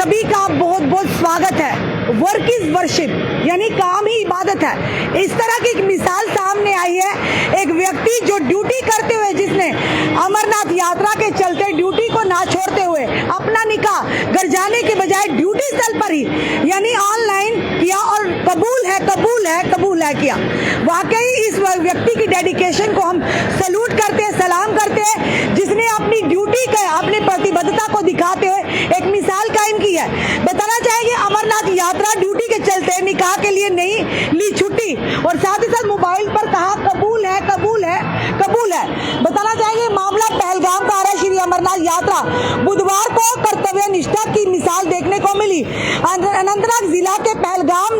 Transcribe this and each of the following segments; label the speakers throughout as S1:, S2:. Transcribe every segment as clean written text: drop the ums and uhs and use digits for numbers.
S1: सभी का बहुत बहुत स्वागत है। वर्क इज वर्शिप, यानी काम ही इबादत है। इस तरह की एक मिसाल सामने आई है। एक व्यक्ति जो ड्यूटी करते हुए, जिसने अमरनाथ यात्रा के चलते ड्यूटी को ना छोड़ते हुए अपना निकाह घर जाने के बजाय ड्यूटी स्थल पर ही यानी ऑनलाइन किया और कबूल है कबूल है कबूल है किया। वाकई इस व्यक्ति की डेडिकेशन को हम सैल्यूट करते हैं, सलाम करते हैं, जिसने अपनी ड्यूटी का, अपनी प्रतिबद्धता को दिखाते हुए एक मिसाल कायम की है। बताना चाहेंगे अमरनाथ यात्रा ड्यूटी के चलते निकाह के लिए नहीं ली छुट्टी, और साथ ही साथ मोबाइल पर कहा कबूल है कबूल है कबूल है। बताना चाहेंगे मामला पहलगाम का आ रहा। श्री अमरनाथ यात्रा बुधवार को कर्तव्य निष्ठा की मिसाल देखने को मिली। अनंतनाग जिला के पहलगाम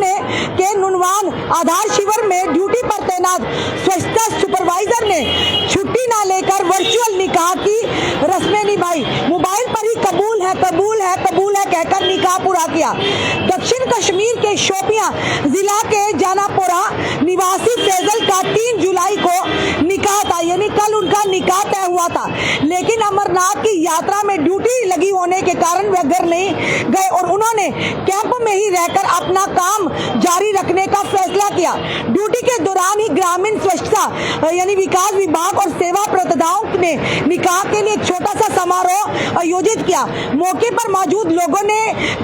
S1: के नुनवान आधार शिविर में ड्यूटी पर तैनात स्वच्छता सुपरवाइजर ने छुट्टी न लेकर वर्चुअल निकाह की रस्में निभाई। मोबाइल पर ही कबूल है कबूल है कबूल है कहकर निकाह पूरा किया। दक्षिण कश्मीर के शोपियां जिला के जानापोरा निवासी फैजल का 3 जुलाई को निकाह था, यानी कल उनका निकाह तय हुआ था, लेकिन अमरनाथ की यात्रा में ड्यूटी लगी होने के कारण वे घर नहीं गए और उन्होंने कैंप में ही रहकर अपना काम जारी रखने का फैसला किया। ड्यूटी के दौरान ही ग्रामीण स्वच्छता यानी विकास विभाग और सेवा प्रदाताओं ने निकाह के लिए एक छोटा सा समारोह आयोजित किया। मौके पर मौजूद लोगों ने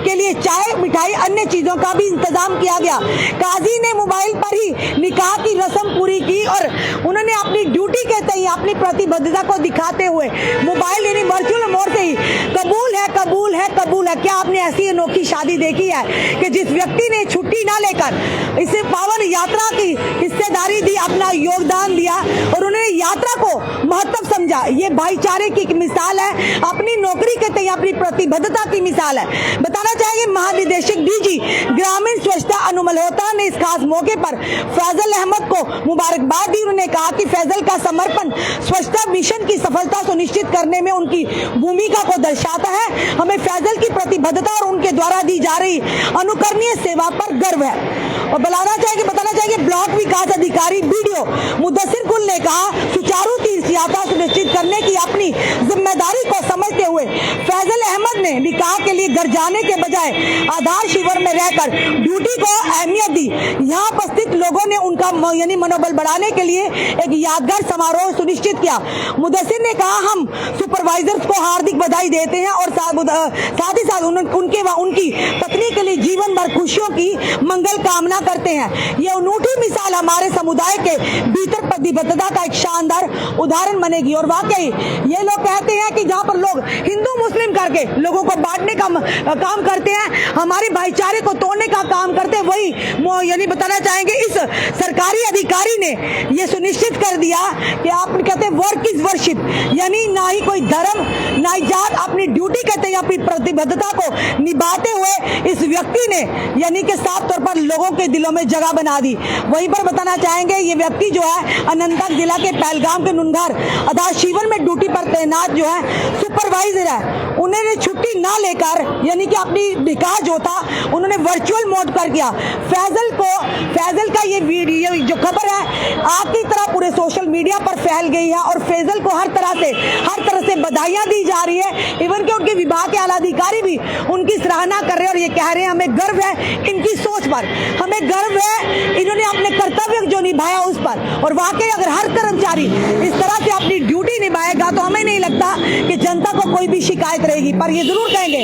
S1: के लिए चाय, मिठाई, अन्य चीजों का भी इंतजाम किया गया। काजी ने मोबाइल पर ही निकाह की रस्म पूरी की और उन्होंने अपनी ड्यूटी के तय अपनी प्रतिबद्धता को दिखाते हुए मोबाइल यानी वर्चुअल मोड से ही कबूल है कबूल है कबूल है। क्या आपने ऐसी अनोखी शादी देखी है कि जिस व्यक्ति ने छुट्टी ना लेकर इस पावन यात्रा की हिस्सेदारी दी, अपना योगदान दिया और उन्होंने यात्रा को महत्व समझा। ये भाईचारे की मिसाल है, अपनी नौकरी के तय अपनी प्रतिबद्धता की मिसाल है। बताना चाहेंगे महानिदेशक डीजी ग्रामीण स्वच्छता अनु मल्होत्रा ने इस खास मौके पर फैजल अहमद को मुबारकबाद दी। उन्होंने कहा कि फैजल का समर्पण स्वच्छता मिशन की सफलता सुनिश्चित करने में उनकी भूमिका को दर्शाता है। हमें फैजल की प्रतिबद्धता और उनके द्वारा दी जा रही अनुकरणीय सेवा पर गर्व है। और बताना चाहेंगे ब्लॉक विकास अधिकारी बीडीओ मुदस्सिर कुल ने कहा सुचारू तीर्थ यात्रा सुनिश्चित करने की अपनी जिम्मेदारी को समझते हुए फैजल अहमद ने निकाह के लिए घर जाने के बजाय आधार शिविर में रहकर ड्यूटी को अहमियत दी। यहाँ उपस्थित लोगों ने उनका यानी मनोबल बढ़ाने के लिए एक यादगार समारोह सुनिश्चित किया। मुदस्सिर ने कहा हम सुपरवाइजर्स को हार्दिक बधाई देते हैं और साथ ही साथ उनकी पत्नी के लिए जीवन भर खुशियों की मंगल कामना करते हैं। ये अनूठी मिसाल हमारे समुदाय के भीतर प्रतिबद्धता का एक शानदार उदाहरण बनेगी। और वाकई ये लोग कहते हैं कि जहाँ पर लोग हिंदू मुस्लिम करके लोगों को बांटने का काम करते हैं, हमारे भाईचारे को तोड़ने का काम करते हैं, वही यानी बताना चाहेंगे इस सरकारी अधिकारी ने ये सुनिश्चित कर दिया कि आप कहते हैं वर्क इज वर्शिप, यानी ना ही कोई धर्म ना ही जात, अपनी ड्यूटी कहते हैं अपनी प्रतिबद्धता को निभाते हुए इस व्यक्ति ने यानी कि साफ तौर पर लोगों के दिलों में जगह बना दी। वहीं पर बताना चाहेंगे ये व्यक्ति जो है अनंतनाग जिला के पहलगाम के नुनघर आधार शिविर में ड्यूटी पर तैनात जो है सुपरवाइजर है, उन्होंने छुट्टी ना लेकर यानी कि अपनी निकाह जो था उन्होंने वर्चुअल मोड पर किया। फैजल का ये वीडियो जो खबर है आग की तरह पूरे सोशल मीडिया पर फैल गई है और फैजल को हर तरह से बधाइयां दी जा रही है। इवन के उनके विभाग के आला अधिकारी भी उनकी सराहना कर रहे हैं और ये कह रहे हैं हमें गर्व है इनकी सोच पर, हमें गर्व है इन्होंने अपने कर्तव्य जो निभाया उस पर। और वाकई अगर हर कर्मचारी इस तरह से अपनी ड्यूटी निभाएगा तो हमें नहीं लगता कि जनता को कोई भी शिकायत रहेगी। पर ये जरूर कहेंगे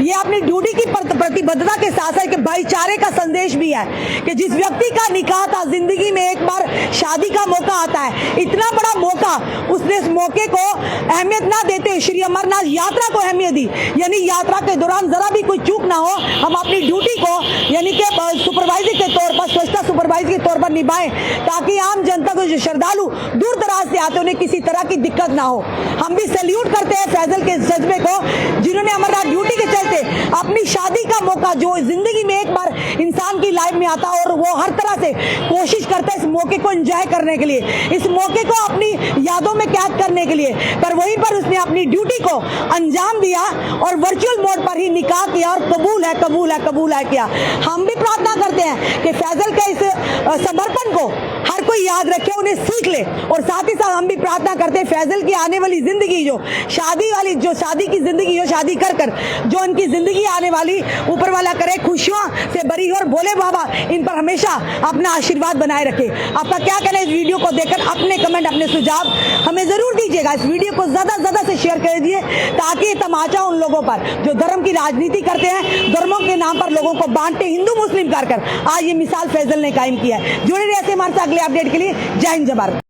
S1: ये अपनी ड्यूटी की प्रतिबद्धता के साथ साथ भाईचारे का संदेश भी है कि जिस व्यक्ति का निकाह था, जिंदगी में एक बार शादी का मौका आता है, इतना बड़ा मौका, उसने इस मौके को अहमियत ना देते श्री अमरनाथ यात्रा को अहमियत दी। यानी यात्रा के दौरान जरा भी कोई चूक ना हो, हम अपनी ड्यूटी को यानी कि सुपरवाइजर के तौर पर, स्वच्छता सुपरवाइजर के तौर पर निभाएं ताकि आम जनता को जो श्रद्धालु दूर दराज से आते उन्हें किसी तरह की दिक्कत ना हो। हम भी सैल्यूट करते हैं फैजल के जज्बे को, जिन्होंने अमरनाथ ड्यूटी के चलते अपनी शादी का मौका जो जिंदगी में एक बार इंसान की लाइफ में आता और वो हर तरह से कोशिश करता है इस मौके को एंजॉय करने के लिए, इस मौके को अपनी यादों में कैद करने के लिए, पर वहीं पर उसने अपनी ड्यूटी को अंजाम दिया और वर्चुअल मोड पर ही निकाह किया और कबूल है कबूल है कबूल है किया। हम भी प्रार्थना करते हैं कि फैजल के इस समर्पण को हर कोई याद रखे, उन्हें सीख ले। और साथ ही साथ हम भी प्रार्थना करते हैं फैजल की आने वाली जिंदगी जो शादी की जिंदगी हो, शादी कर जो जीवन की जिंदगी आने वाली, ऊपर वाला करे खुशियों से भरी और भोले बाबा इन पर हमेशा अपना आशीर्वाद बनाए रखे। आपका क्या कहना है इस वीडियो को देखकर? अपने कमेंट, अपने सुझाव हमें जरूर दीजिएगा। इस वीडियो को ज्यादा से शेयर कर दीजिए ताकि तमाचा उन लोगों पर जो धर्म की राजनीति करते हैं, धर्मों के नाम पर लोगों को बांटते, हिंदू मुस्लिम कर आज ये मिसाल फैजल ने कायम किया है। जुड़े रहिए ऐसे हमारे साथ अगले अपडेट के लिए। जय हिंद, जय भारत।